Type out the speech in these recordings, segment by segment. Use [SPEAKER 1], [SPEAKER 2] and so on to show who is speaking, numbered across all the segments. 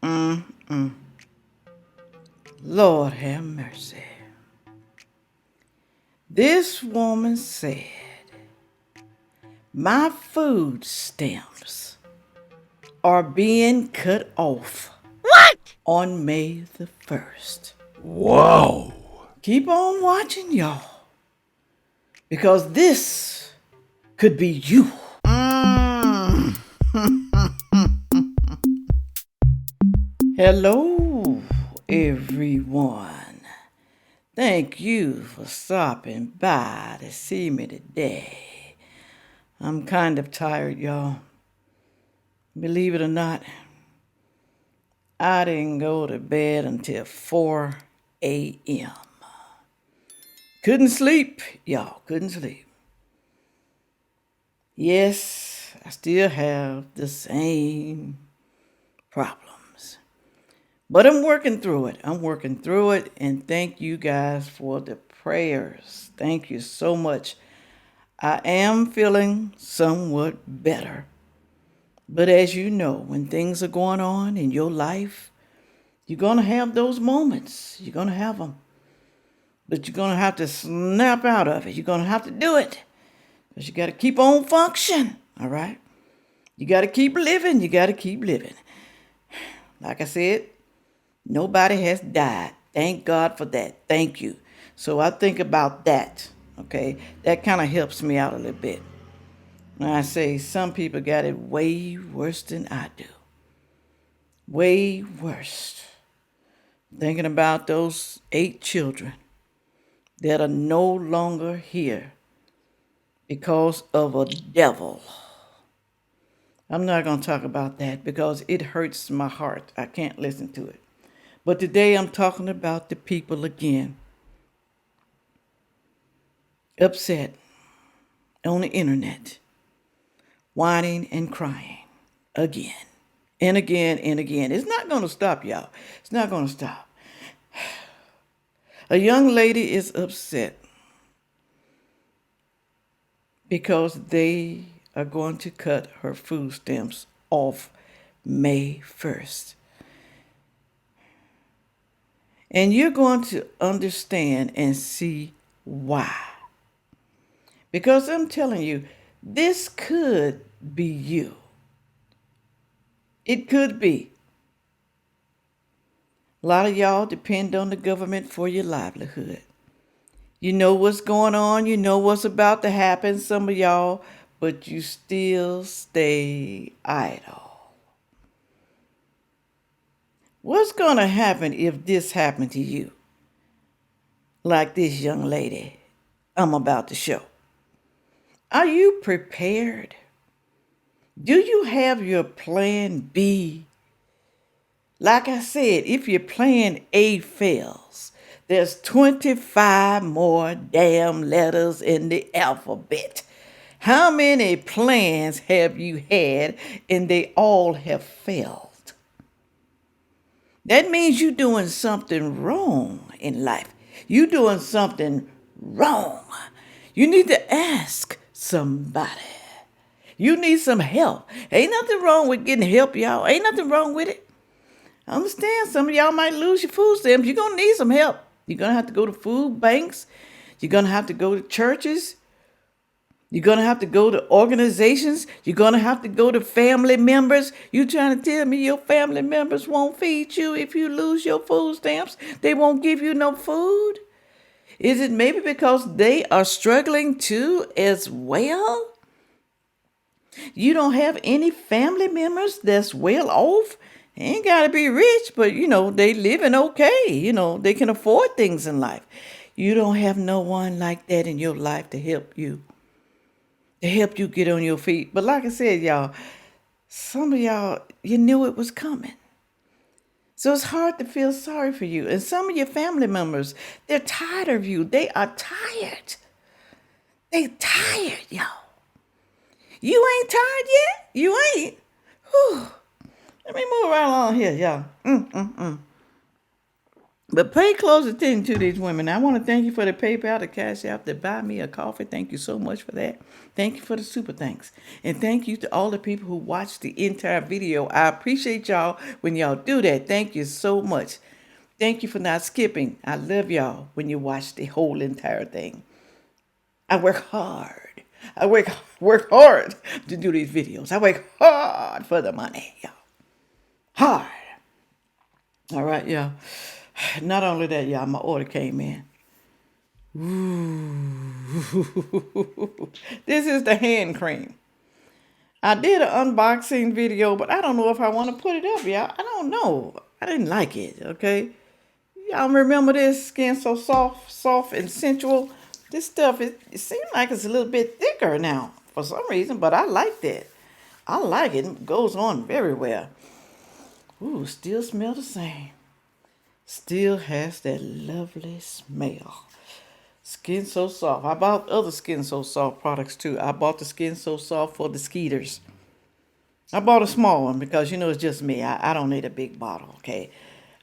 [SPEAKER 1] Mm-mm. Lord have mercy. This woman said, my food stamps are being cut off on May the 1st.
[SPEAKER 2] Whoa.
[SPEAKER 1] Keep on watching, y'all, because this could be you. Mm. Hello, everyone. Thank you for stopping by to see me today. I'm kind of tired, y'all. Believe it or not, I didn't go to bed until 4 a.m. Couldn't sleep, y'all, couldn't sleep. Yes, I still have the same problems. But I'm working through it. And thank you guys for the prayers. Thank you so much. I am feeling somewhat better. But as you know, when things are going on in your life, you're going to have those moments. You're going to have them. But you're going to have to snap out of it. You're going to have to do it. Because you got to keep on function. All right? You got to keep living. You got to keep living. Like I said, nobody has died. Thank God for that. Thank you. So I think about that. Okay? That kind of helps me out a little bit. When I say some people got it way worse than I do. Way worse. Thinking about those 8 children that are no longer here because of a devil. I'm not going to talk about that because it hurts my heart. I can't listen to it. But today I'm talking about the people again. Upset on the internet. Whining and crying again and again and again. It's not going to stop, y'all. It's not going to stop. A young lady is upset because they are going to cut her food stamps off May 1st. And you're going to understand and see why. Because I'm telling you, this could be you. It could be. A lot of y'all depend on the government for your livelihood. You know what's going on. You know what's about to happen, some of y'all, but you still stay idle. What's going to happen if this happened to you? Like this young lady I'm about to show. Are you prepared? Do you have your plan B? Like I said, if your plan A fails, there's 25 more damn letters in the alphabet. How many plans have you had and they all have failed? That means you're doing something wrong in life. You're doing something wrong. You need to ask somebody. You need some help. Ain't nothing wrong with getting help, y'all. Ain't nothing wrong with it. I understand some of y'all might lose your food stamps. You're going to need some help. You're going to have to go to food banks. You're going to have to go to churches. You're going to have to go to organizations. You're going to have to go to family members. You trying to tell me your family members won't feed you if you lose your food stamps? They won't give you no food? Is it maybe because they are struggling too as well? You don't have any family members that's well off? Ain't got to be rich, but, they living okay. They can afford things in life. You don't have no one like that in your life to help you get on your feet. But like I said, y'all, some of y'all, you knew it was coming. So it's hard to feel sorry for you. And some of your family members, they're tired of you. They are tired. They tired, y'all. You ain't tired yet? You ain't? Whew. Let me move right along here, y'all. But pay close attention to these women. I want to thank you for the PayPal, the Cash App, to buy me a coffee. Thank you so much for that. Thank you for the super thanks. And thank you to all the people who watched the entire video. I appreciate y'all when y'all do that. Thank you so much. Thank you for not skipping. I love y'all when you watch the whole entire thing. I work hard. I work hard to do these videos. I work hard for the money, y'all. Hard. All right, y'all. Not only that, y'all, my order came in. Ooh. This is the hand cream. I did an unboxing video, but I don't know if I want to put it up, y'all. I don't know. I didn't like it, okay? Y'all remember this? Skin so soft and sensual. This stuff, it seems like it's a little bit thicker now for some reason, but I like that. I like it. It goes on very well. Ooh, still smell the same. Still has that lovely smell. Skin So Soft. I bought other Skin So Soft products too. I bought the Skin So Soft for the skeeters. I bought a small one because, you know, it's just me. I don't need a big bottle, okay?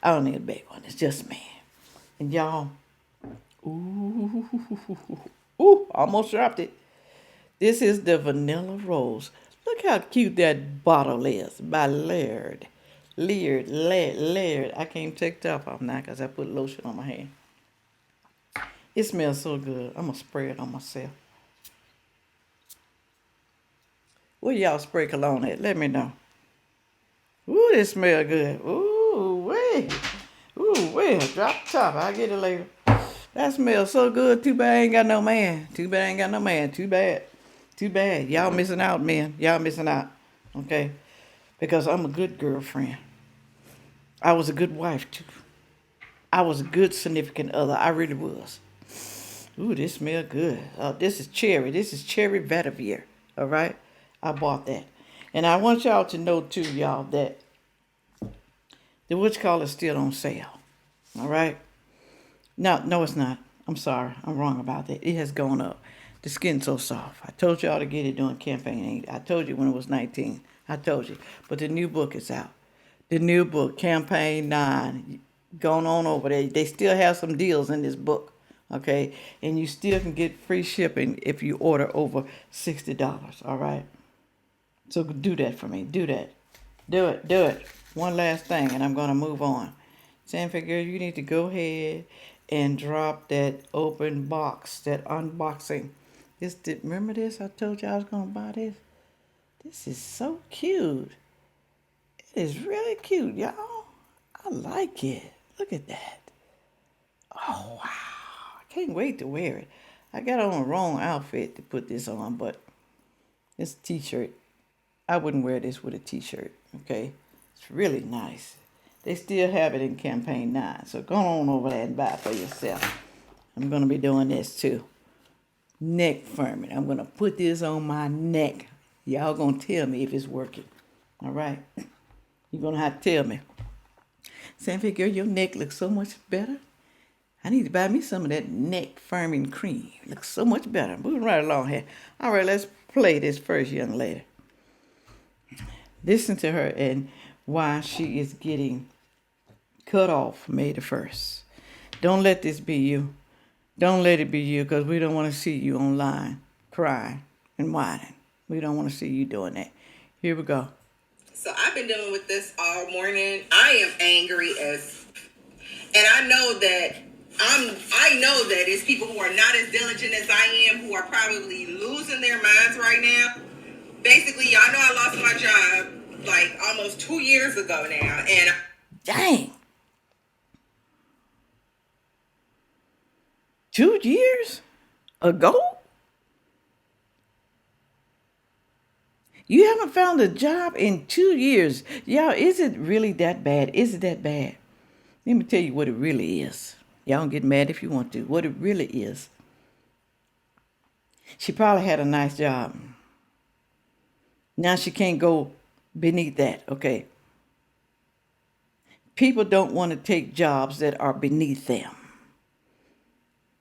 [SPEAKER 1] I don't need a big one. It's just me. And y'all, almost dropped it. This is the Vanilla Rose. Look how cute that bottle is by Laird. Laird. I can't take the top off now because I put lotion on my hand. It smells so good. I'm going to spray it on myself. Where y'all spray cologne at? Let me know. Ooh, it smells good. Ooh, wait. Ooh, wait. Drop the top. I'll get it later. That smells so good. Too bad I ain't got no man. Too bad. Y'all missing out, man. Y'all missing out. Okay? Because I'm a good girlfriend. I was a good wife, too. I was a good significant other. I really was. Ooh, this smells good. This is cherry. This is cherry vetiver. All right? I bought that. And I want y'all to know, too, y'all, that the whatchamacallit is still on sale. All right? No, it's not. I'm sorry. I'm wrong about that. It has gone up. The Skin So Soft. I told y'all to get it during campaign. I told you when it was 19. I told you. But the new book is out. The new book, Campaign 9, going on over there. They still have some deals in this book. Okay? And you still can get free shipping if you order over $60. All right? So do that for me. Do that. Do it. One last thing, and I'm going to move on. Sandfay girl, you need to go ahead and drop that open box, that unboxing. Remember this? I told you I was going to buy this. This is so cute. It is really cute, y'all. I like it. Look at that. Oh, wow. I can't wait to wear it. I got on the wrong outfit to put this on, but it's a t-shirt. I wouldn't wear this with a t-shirt, okay? It's really nice. They still have it in Campaign 9, so go on over there and buy it for yourself. I'm going to be doing this too. Neck firming. I'm going to put this on my neck. Y'all going to tell me if it's working, all right? You're going to have to tell me. Sandfay girl, your neck looks so much better. I need to buy me some of that neck firming cream. It looks so much better. Moving right along here. All right, let's play this first, young lady. Listen to her and why she is getting cut off May the 1st. Don't let this be you. Don't let it be you, because we don't want to see you online crying and whining. We don't want to see you doing that. Here we go.
[SPEAKER 2] So I've been dealing with this all morning. I am angry and I know that it's people who are not as diligent as I am, who are probably losing their minds right now. Basically, y'all know I lost my job like almost 2 years ago now, and
[SPEAKER 1] dang, 2 years ago? You haven't found a job in 2 years. Y'all, is it really that bad? Is it that bad? Let me tell you what it really is. Y'all don't get mad if you want to. What it really is. She probably had a nice job. Now she can't go beneath that, okay? People don't want to take jobs that are beneath them.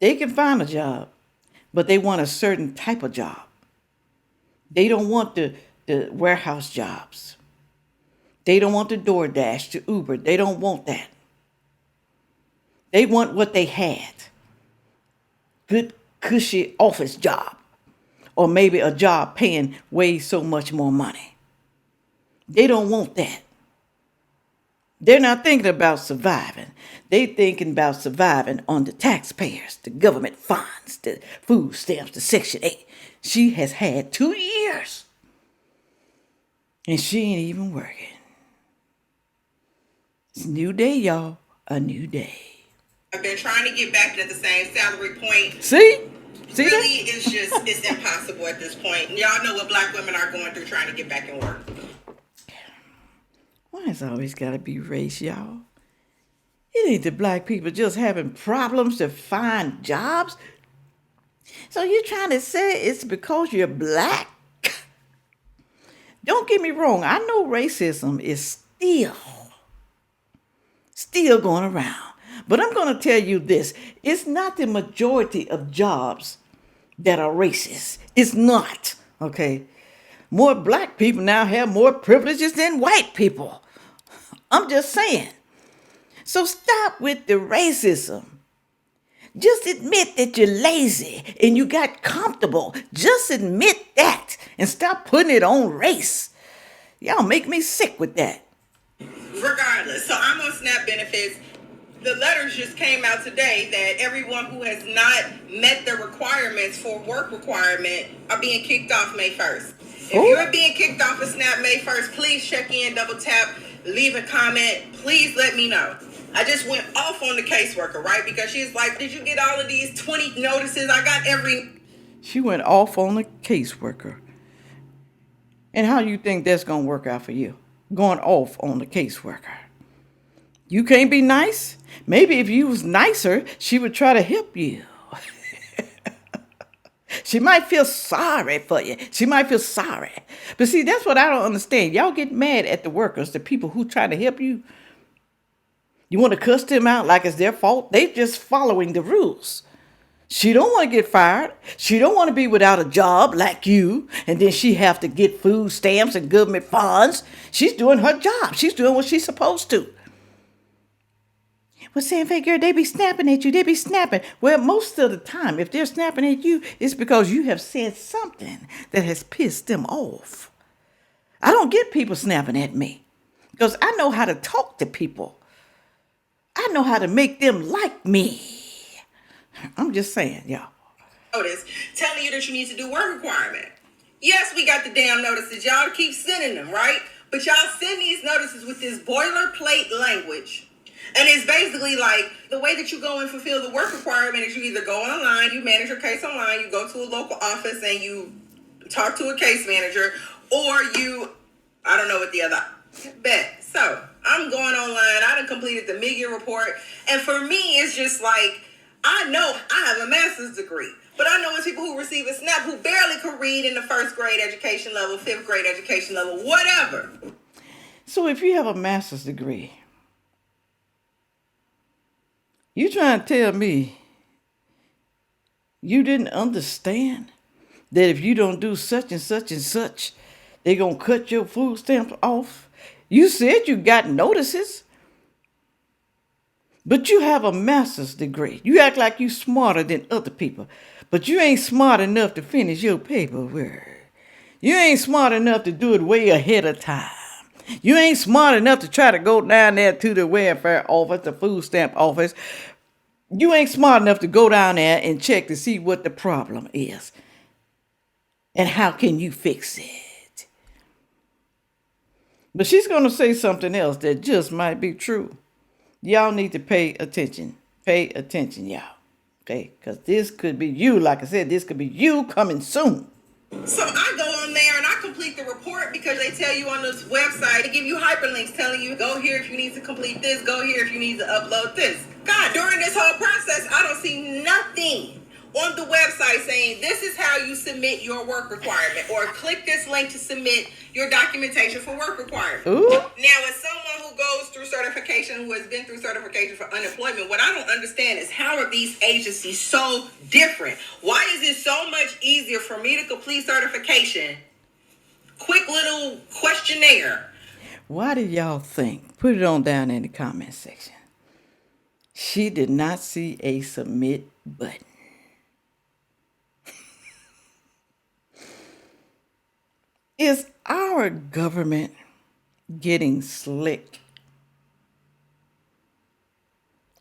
[SPEAKER 1] They can find a job, but they want a certain type of job. They don't want the warehouse jobs. They don't want the DoorDash, the Uber. They don't want that. They want what they had. Good, cushy office job. Or maybe a job paying way so much more money. They don't want that. They're not thinking about surviving. They thinking about surviving on the taxpayers, the government funds, the food stamps, the Section 8. She has had 2 years. And she ain't even working. It's a new day, y'all. A new day.
[SPEAKER 2] I've been trying to get back at the same salary point.
[SPEAKER 1] See
[SPEAKER 2] Really,
[SPEAKER 1] that?
[SPEAKER 2] it's impossible at this point. Y'all know what black women are going through trying to get back in work.
[SPEAKER 1] Why it's always got to be race, y'all? It ain't the black people just having problems to find jobs. So you're trying to say it's because you're black? Don't get me wrong. I know racism is still going around. But I'm going to tell you this. It's not the majority of jobs that are racist. It's not, okay? More black people now have more privileges than white people. I'm just saying. So stop with the racism. Just admit that you're lazy and you got comfortable. Just admit that and stop putting it on race. Y'all make me sick with that.
[SPEAKER 2] Regardless, so I'm on SNAP benefits. The letters just came out today that everyone who has not met the requirements for work requirement are being kicked off May 1st. If you're being kicked off of SNAP May 1st, please check in, double tap, leave a comment. Please let me know. I just went off on the caseworker, right? Because she's like, did you get all of these 20 notices? I got every...
[SPEAKER 1] She went off on the caseworker. And how you think that's going to work out for you? Going off on the caseworker. You can't be nice? Maybe if you was nicer, she would try to help you. She might feel sorry for you. She might feel sorry. But see, that's what I don't understand. Y'all get mad at the workers, the people who try to help you. You want to cuss them out like it's their fault? They just following the rules. She don't want to get fired. She don't want to be without a job like you. And then she have to get food stamps and government funds. She's doing her job. She's doing what she's supposed to. Well, Sandfay girl, they be snapping at you. They be snapping. Well, most of the time, if they're snapping at you, it's because you have said something that has pissed them off. I don't get people snapping at me because I know how to talk to people. I know how to make them like me. I'm just saying, y'all.
[SPEAKER 2] Notice telling you that you need to do work requirement. Yes, we got the damn notices. Y'all keep sending them, right? But y'all send these notices with this boilerplate language. And it's basically like the way that you go and fulfill the work requirement is you either go online, you manage your case online, you go to a local office and you talk to a case manager, or you, I don't know what the other bet. So I'm going online. I done completed the mid-year report. And for me, it's just like, I know I have a master's degree, but I know it's people who receive a SNAP who barely could read in the first grade education level, fifth grade education level, whatever.
[SPEAKER 1] So if you have a master's degree, you trying to tell me you didn't understand that if you don't do such and such and such, they're going to cut your food stamps off? You said you got notices, but you have a master's degree. You act like you smarter than other people, but you ain't smart enough to finish your paperwork. You ain't smart enough to do it way ahead of time. You ain't smart enough to try to go down there to the welfare office, the food stamp office. You ain't smart enough to go down there and check to see what the problem is. And how can you fix it? But she's going to say something else that just might be true. Y'all need to pay attention. Pay attention, y'all. Okay? Because this could be you. Like I said, this could be you coming soon.
[SPEAKER 2] So I go on there and I complete the report because they tell you on this website, they give you hyperlinks telling you, go here if you need to complete this, go here if you need to upload this. God, during this whole process, I don't see nothing on the website saying this is how you submit your work requirement or click this link to submit your documentation for work requirement.
[SPEAKER 1] Ooh.
[SPEAKER 2] Now, as someone who goes through certification, who has been through certification for unemployment, what I don't understand is how are these agencies so different? Why is it so much easier for me to complete certification? Quick little questionnaire.
[SPEAKER 1] Why do y'all think? Put it on down in the comment section. She did not see a submit button. Is our government getting slick?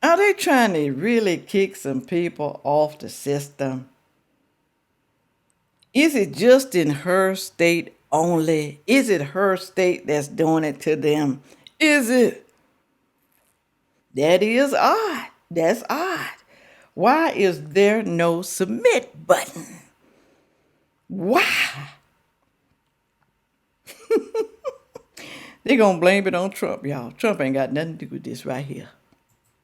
[SPEAKER 1] Are they trying to really kick some people off the system? Is it just in her state only? Is it her state that's doing it to them? Is it? That is odd. That's odd. Why is there no submit button? Why? They're going to blame it on Trump, y'all. Trump ain't got nothing to do with this right here.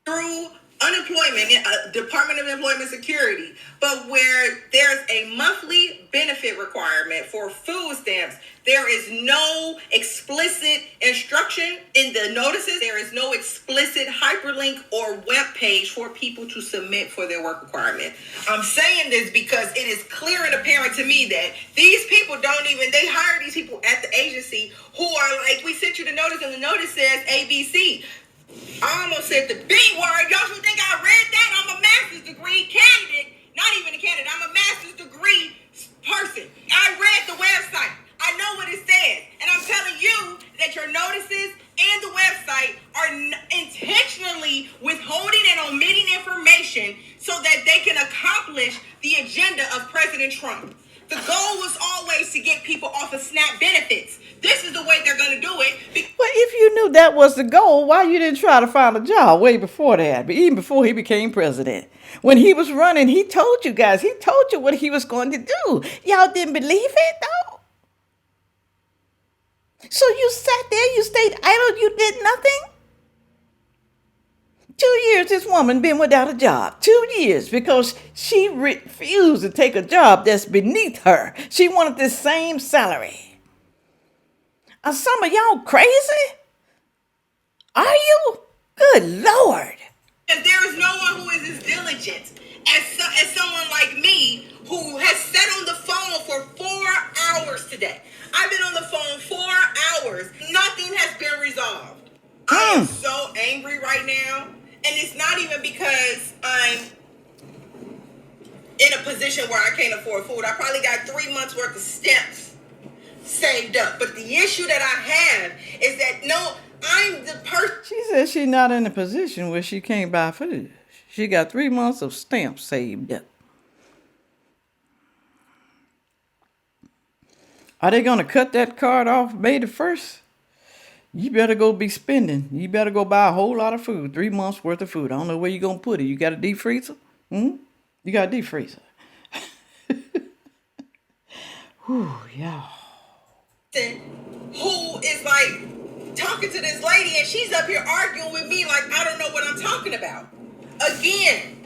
[SPEAKER 2] Through unemployment, Department of Employment Security, but where there's a monthly benefit requirement for food stamps, there is no explicit instruction in the notices. There is no explicit hyperlink or web page for people to submit for their work requirement. I'm saying this because it is clear and apparent to me that these people they hire these people at the agency who are like, we sent you the notice and the notice says ABC. I almost said the B word. Y'all should think I read that. I'm a master's degree candidate. Not even a candidate. I'm a master's degree person. I read the website. I know what it says. And I'm telling you that your notices and the website are intentionally withholding and omitting information so that they can accomplish the agenda of President Trump. The goal was always to get people off of SNAP benefits. This is the way they're going to do it.
[SPEAKER 1] Well, if you knew that was the goal, why you didn't try to find a job way before that? But even before he became president. When he was running, he told you guys, he told you what he was going to do. Y'all didn't believe it, though? So you sat there, you stayed idle, you did nothing? 2 years this woman been without a job. 2 years because she refused to take a job that's beneath her. She wanted the same salary. Are some of y'all crazy? Are you? Good Lord.
[SPEAKER 2] And there is no one who is as diligent as someone like me who has sat on the phone for 4 hours today. I've been on the phone 4 hours. Nothing has been resolved. I am so angry right now. And it's not even because I'm in a position where I can't afford food. I probably got 3 months worth of stamps saved up. But the issue that I have is that I'm the person.
[SPEAKER 1] She said she's not in a position where she can't buy food. She got 3 months of stamps saved up. Are they going to cut that card off May the 1st? You better go be spending. You better go buy a whole lot of food. 3 months worth of food. I don't know where you're going to put it. You got a deep freezer? You got a deep freezer. Whew, yeah.
[SPEAKER 2] Who is like talking to this lady and she's up here arguing with me like I don't know what I'm talking about. Again,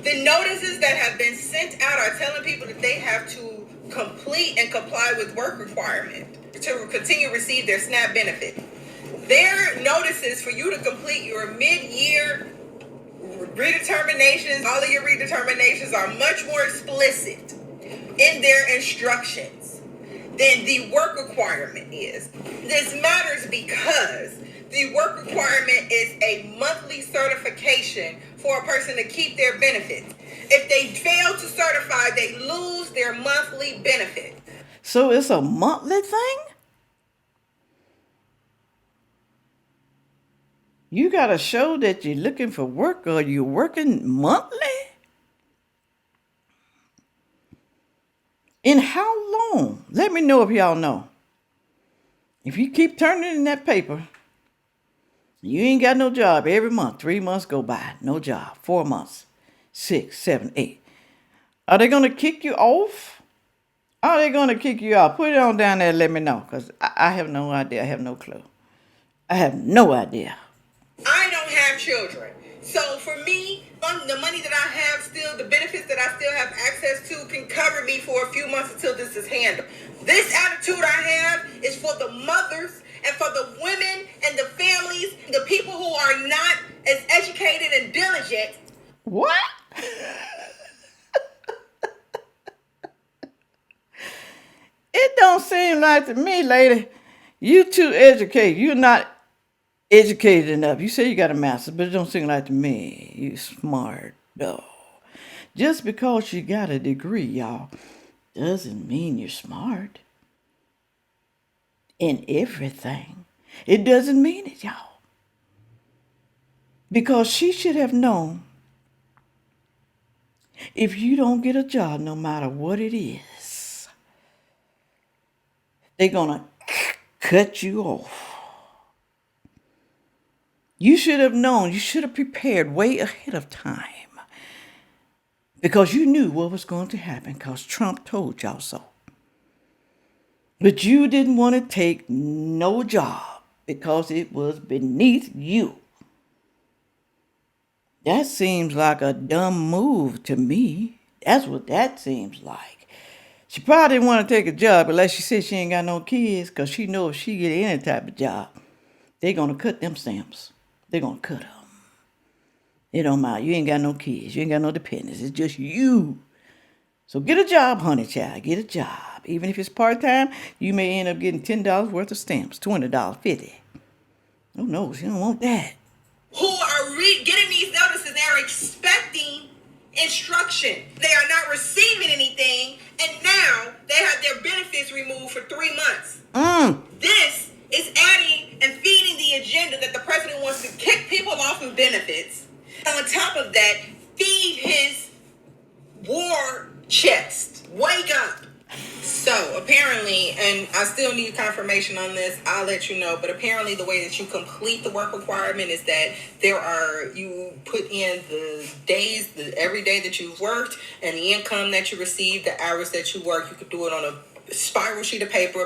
[SPEAKER 2] the notices that have been sent out are telling people that they have to complete and comply with work requirement to continue to receive their SNAP benefit. Their notices for you to complete your mid-year redeterminations, all of your redeterminations are much more explicit in their instructions than the work requirement is. This matters because the work requirement is a monthly certification for a person to keep their benefits. If they fail to certify, they lose their monthly benefit.
[SPEAKER 1] So it's a monthly thing? You got to show that you're looking for work or you're working monthly? In how long? Let me know if y'all know. If you keep turning in that paper, you ain't got no job every month. 3 months go by, no job. 4 months, 6, 7, 8. Are they going to kick you off? Are they going to kick you out? Put it on down there and let me know, because I have no idea. I have no clue. I have no idea.
[SPEAKER 2] I don't have children. So for me, the money that I have still, the benefits that I still have access to can cover me for a few months until this is handled. This attitude I have is for the mothers and for the women and the families, the people who are not as educated and diligent.
[SPEAKER 1] What? It don't seem like to me, lady, you too educated. You're not educated enough. You say you got a master's, but it don't seem like to me you smart, though. Just because you got a degree, y'all, doesn't mean you're smart in everything. It doesn't mean it, y'all. Because she should have known if you don't get a job, no matter what it is, they're going to cut you off. You should have known. You should have prepared way ahead of time. Because you knew what was going to happen because Trump told y'all so. But you didn't want to take no job because it was beneath you. That seems like a dumb move to me. That's what that seems like. She probably didn't want to take a job unless she said she ain't got no kids because she knows if she get any type of job, they're going to cut them stamps. They're going to cut them. It don't matter. You ain't got no kids. You ain't got no dependents. It's just you. So get a job, honey child. Get a job. Even if it's part-time, you may end up getting $10 worth of stamps, $20, $50. Oh, no, she don't want that.
[SPEAKER 2] Who are getting these notices, they're expecting instruction. They are not receiving anything, and now they have their benefits removed for 3 months. This is adding and feeding the agenda that the president wants to kick people off of benefits. And on top of that, feed his war chest. Wake up. So apparently, and I still need confirmation on this, I'll let you know, but apparently the way that you complete the work requirement is that you put in the days, every day that you've worked and the income that you received, the hours that you work. You could do it on a spiral sheet of paper,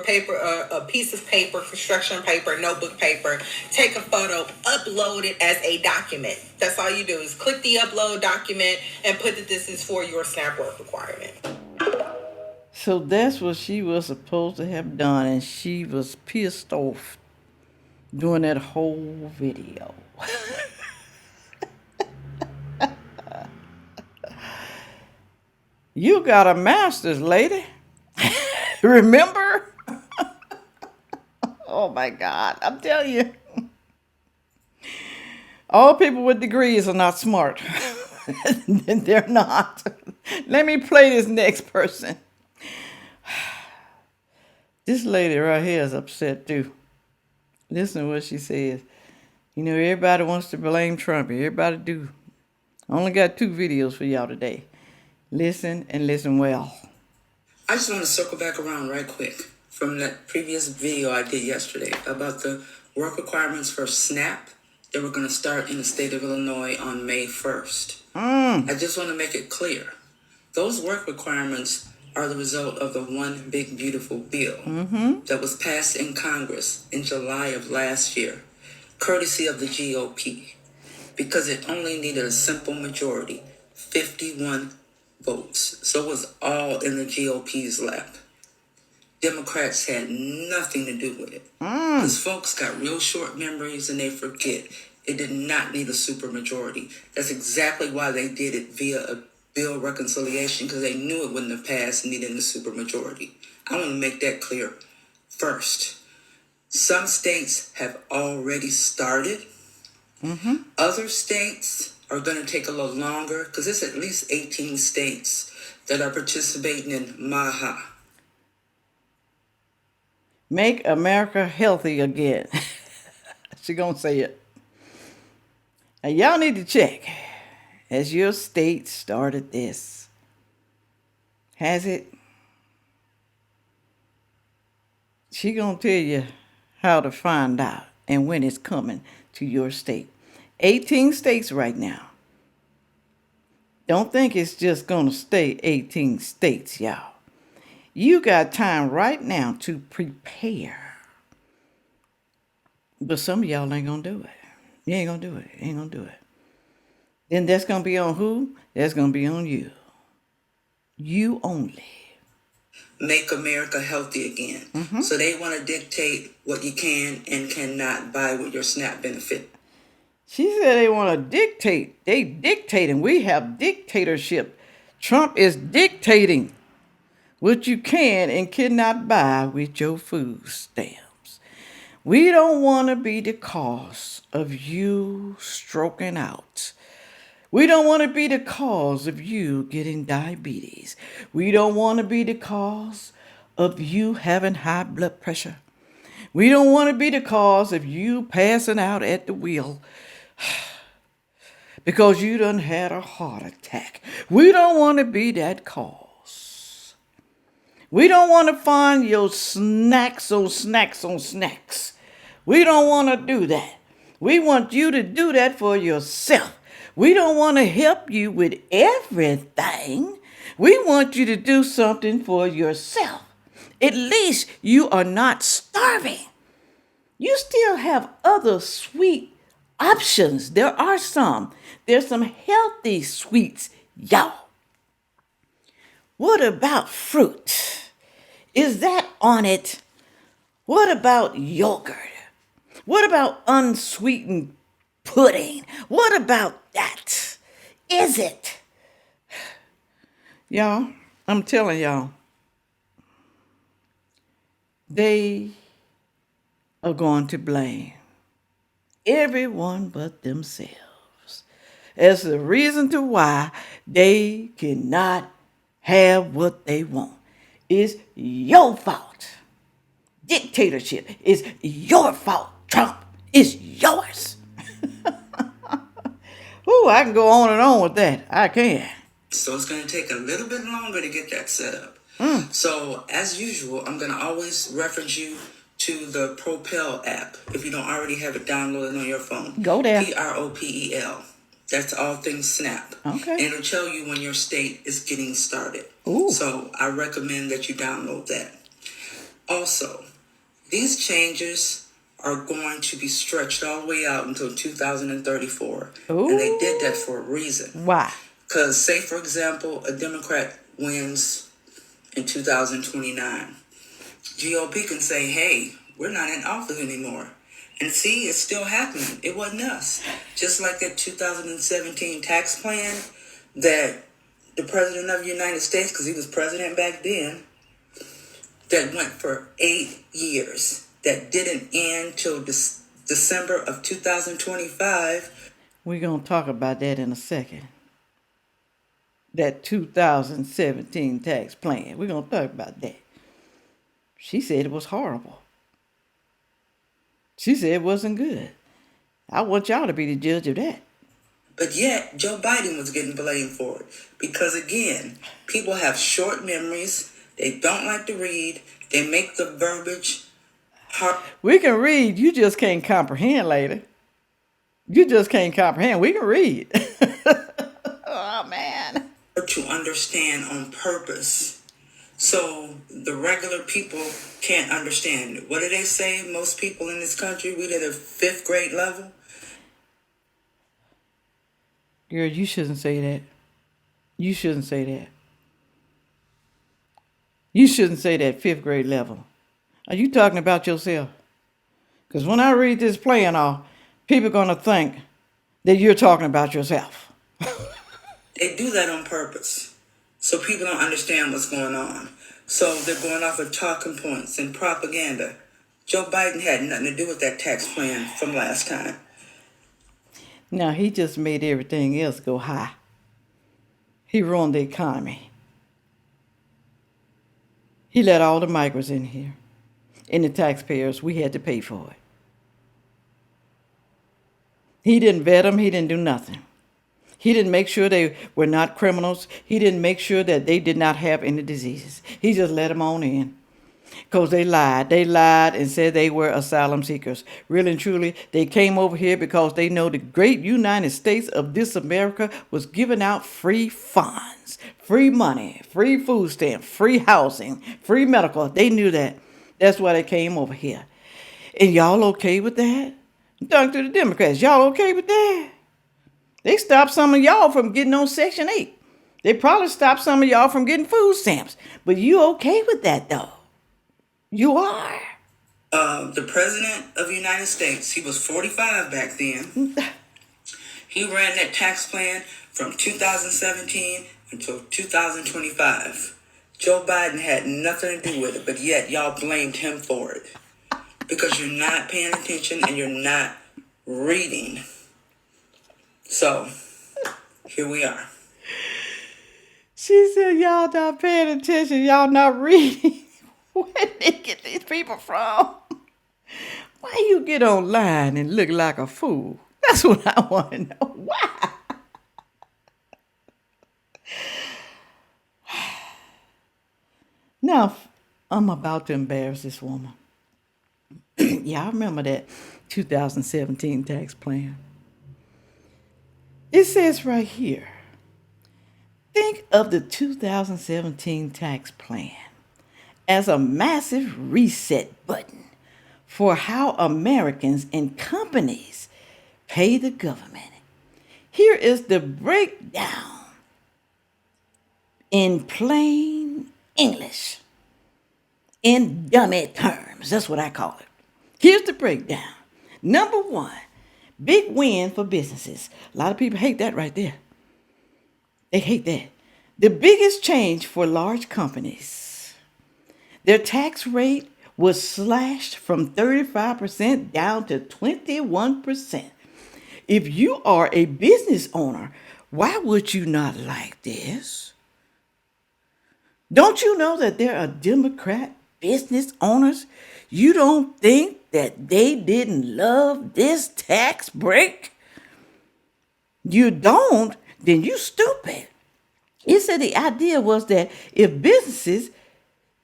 [SPEAKER 2] a piece of paper, construction paper, notebook paper. Take a photo, upload it as a document. That's all you do is click the upload document and put that this is for your SNAP work requirement.
[SPEAKER 1] So that's what she was supposed to have done, and she was pissed off doing that whole video. You got a master's, lady. Remember? Oh my God, I'm telling you. All people with degrees are not smart. They're not. Let me play this next person. This lady right here is upset too. Listen to what she says. You know, everybody wants to blame Trump. Everybody do. I only got 2 videos for y'all today. Listen and listen well.
[SPEAKER 3] I just want to circle back around right quick from that previous video I did yesterday about the work requirements for SNAP that were going to start in the state of Illinois on May 1st. I just want to make it clear. Those work requirements are the result of the One Big Beautiful Bill that was passed in Congress in July of last year, courtesy of the GOP, because it only needed a simple majority, 51 votes. So it was all in the GOP's lap. Democrats had nothing to do with it. Because folks got real short memories and they forget. It did not need a supermajority. That's exactly why they did it via a bill reconciliation, because they knew it wouldn't have passed needing a supermajority. I want to make that clear first. Some states have already started. Other states are going to take a little longer because there's at least 18 states that are participating in MAHA.
[SPEAKER 1] Make America healthy again. She gonna say it. And y'all need to check. Has your state started this? Has it? She gonna tell you how to find out and when it's coming to your state. 18 states right now. Don't think it's just gonna stay 18 states, y'all. You got time right now to prepare. But some of y'all ain't gonna do it. You ain't gonna do it. Ain't gonna do it. Then that's gonna be on who? That's gonna be on you. You only.
[SPEAKER 3] Make America healthy again. So they want to dictate what you can and cannot buy with your SNAP benefit.
[SPEAKER 1] She said they want to dictate. They dictating. We have dictatorship. Trump is dictating what you can and cannot buy with your food stamps. We don't want to be the cause of you stroking out. We don't want to be the cause of you getting diabetes. We don't want to be the cause of you having high blood pressure. We don't want to be the cause of you passing out at the wheel because you done had a heart attack. We don't want to be that cause. We don't want to find your snacks on snacks on snacks. We don't want to do that. We want you to do that for yourself. We don't want to help you with everything. We want you to do something for yourself. At least you are not starving. You still have other sweet options. There are some. There's some healthy sweets, y'all. What about fruit? Is that on it? What about yogurt? What about unsweetened pudding? What about that? Is it? Y'all, I'm telling y'all, they are going to blame everyone but themselves as the reason to why they cannot have what they want. It's your fault. Dictatorship is your fault. Trump is yours. Ooh, I can go on and on with that. I can.
[SPEAKER 3] So it's going to take a little bit longer to get that set up. So as usual, I'm going to always reference you to the Propel app if you don't already have it downloaded on your phone.
[SPEAKER 1] Go there.
[SPEAKER 3] PROPEL. That's all things SNAP.
[SPEAKER 1] Okay.
[SPEAKER 3] And it'll tell you when your state is getting started.
[SPEAKER 1] Ooh.
[SPEAKER 3] So I recommend that you download that. Also, these changes are going to be stretched all the way out until 2034.
[SPEAKER 1] Ooh.
[SPEAKER 3] And they did that for a reason.
[SPEAKER 1] Why?
[SPEAKER 3] Because, say, for example, a Democrat wins in 2029. GOP can say, hey, we're not in office anymore. And see, it's still happening. It wasn't us. Just like that 2017 tax plan that the President of the United States, because he was president back then, that went for 8 years, that didn't end till December of 2025.
[SPEAKER 1] We're going to talk about that in a second. That 2017 tax plan. We're going to talk about that. She said it was horrible. She said it wasn't good. I want y'all to be the judge of that.
[SPEAKER 3] But yet, Joe Biden was getting blamed for it. Because again, people have short memories. They don't like to read. They make the verbiage hard.
[SPEAKER 1] We can read. You just can't comprehend, lady. You just can't comprehend. We can read. Oh, man.
[SPEAKER 3] To understand on purpose. So the regular people can't understand. What do they say? Most people in this country read at a 5th grade level.
[SPEAKER 1] Girl, you shouldn't say that. You shouldn't say that. You shouldn't say that 5th grade level. Are you talking about yourself? Because when I read this plan off, people are going to think that you're talking about yourself.
[SPEAKER 3] They do that on purpose. So people don't understand what's going on. So they're going off of talking points and propaganda. Joe Biden had nothing to do with that tax plan from last time.
[SPEAKER 1] Now, he just made everything else go high. He ruined the economy. He let all the migrants in here. And the taxpayers, we had to pay for it. He didn't vet them. He didn't do nothing. He didn't make sure they were not criminals. He didn't make sure that they did not have any diseases. He just let them on in. Because they lied. They lied and said they were asylum seekers. Really and truly, they came over here because they know the great United States of this America was giving out free funds, free money, free food stamps, free housing, free medical. They knew that. That's why they came over here. And y'all okay with that? I'm talking to the Democrats. Y'all okay with that? They stopped some of y'all from getting on Section 8. They probably stopped some of y'all from getting food stamps. But you okay with that, though? You are.
[SPEAKER 3] The President of the United States, he was 45 back then. He ran that tax plan from 2017 until 2025. Joe Biden had nothing to do with it, but yet y'all blamed him for it. because you're not paying attention and you're not reading. So, here we are.
[SPEAKER 1] She said, y'all not paying attention, y'all not reading. Where did they get these people from? Why you get online and look like a fool? That's what I want to know. Why? Now, I'm about to embarrass this woman. Y'all remember that 2017 tax plan? It says right here, think of the 2017 tax plan as a massive reset button for how Americans and companies pay the government. Here is the breakdown in plain English, in dummy terms. That's what I call it. Here's the breakdown. Number one, big win for businesses. A lot of people hate that right there. They hate that. The biggest change for large companies. Their tax rate was slashed from 35% down to 21%. If you are a business owner, why would you not like this? Don't you know that there are Democrat business owners? You don't think that they didn't love this tax break? You don't? Then you stupid. It said the idea was that if businesses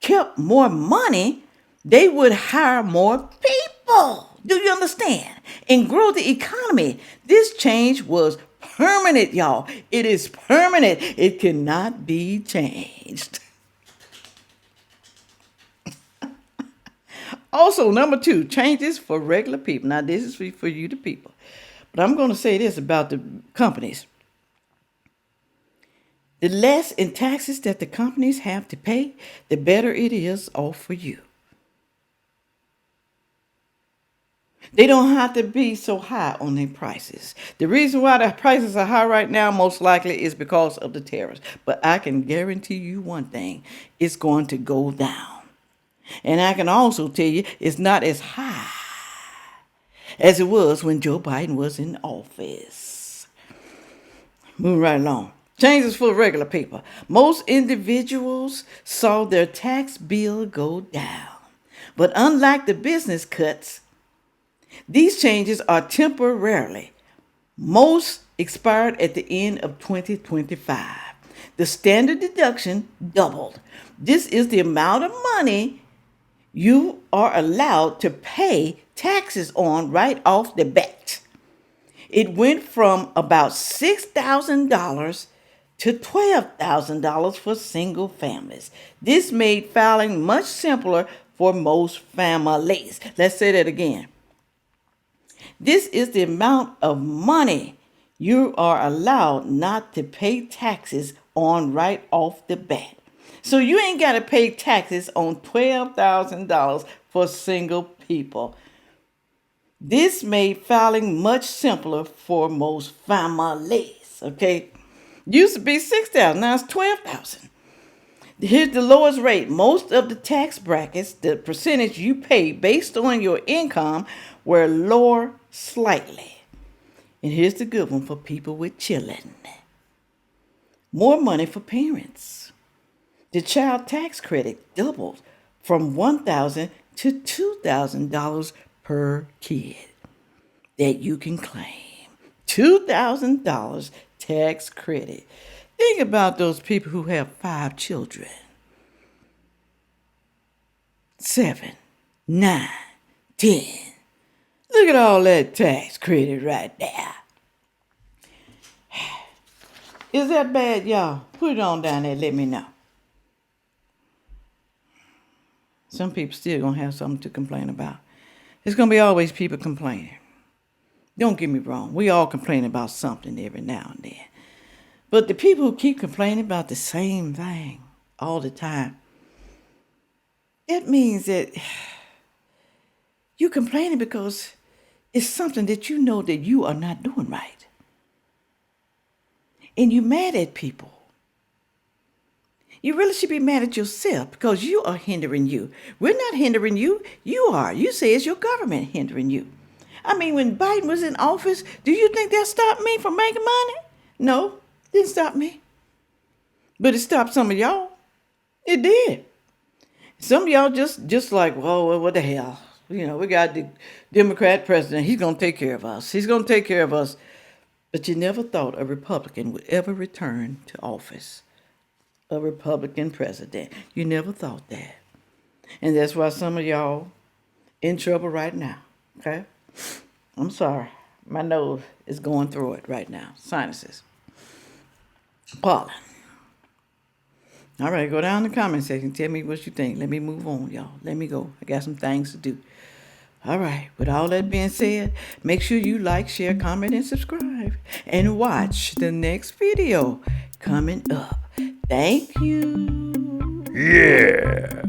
[SPEAKER 1] kept more money, they would hire more people. Do you understand? And grow the economy. This change was permanent, y'all. It is permanent. It cannot be changed. Also, number two, changes for regular people. Now, this is for you, the people. But I'm going to say this about the companies. The less in taxes that the companies have to pay, the better it is off for you. They don't have to be so high on their prices. The reason why the prices are high right now most likely is because of the tariffs. But I can guarantee you one thing, it's going to go down. And I can also tell you it's not as high as it was when Joe Biden was in office. Moving right along. Changes for regular people. Most individuals saw their tax bill go down. But unlike the business cuts, these changes are temporarily. Most expired at the end of 2025. The standard deduction doubled. This is the amount of money you are allowed to pay taxes on right off the bat. It went from about $6,000 to $12,000 for single families. This made filing much simpler for most families. Let's say that again. This is the amount of money you are allowed not to pay taxes on right off the bat. So you ain't got to pay taxes on $12,000 for single people. This made filing much simpler for most families, okay? Used to be $6,000, now it's $12,000. Here's the lowest rate. Most of the tax brackets, the percentage you pay based on your income, were lower slightly. And here's the good one for people with children. More money for parents. The child tax credit doubled from $1,000 to $2,000 per kid that you can claim. $2,000 tax credit. Think about those people who have 5 children. 7, 9, 10. Look at all that tax credit right there. Is that bad, y'all? Put it on down there, let me know. Some people still gonna have something to complain about. There's gonna be always people complaining. Don't get me wrong, we all complain about something every now and then. But the people who keep complaining about the same thing all the time, that means that you're complaining because it's something that you know that you are not doing right. And you're mad at people. You really should be mad at yourself because you are hindering you. We're not hindering you. You are. You say it's your government hindering you. I mean, when Biden was in office, do you think that stopped me from making money? No, didn't stop me. But it stopped some of y'all. It did. Some of y'all just like, well, what the hell? You know, we got the Democrat president. He's going to take care of us. He's going to take care of us. But you never thought a Republican would ever return to office. A Republican president. You never thought that. And that's why some of y'all in trouble right now. Okay? I'm sorry. My nose is going through it right now. Sinuses. Pollen. All right, go down in the comment section. Tell me what you think. Let me move on, y'all. Let me go. I got some things to do. All right, with all that being said, make sure you like, share, comment, and subscribe. And watch the next video coming up. Thank you.
[SPEAKER 4] Yeah.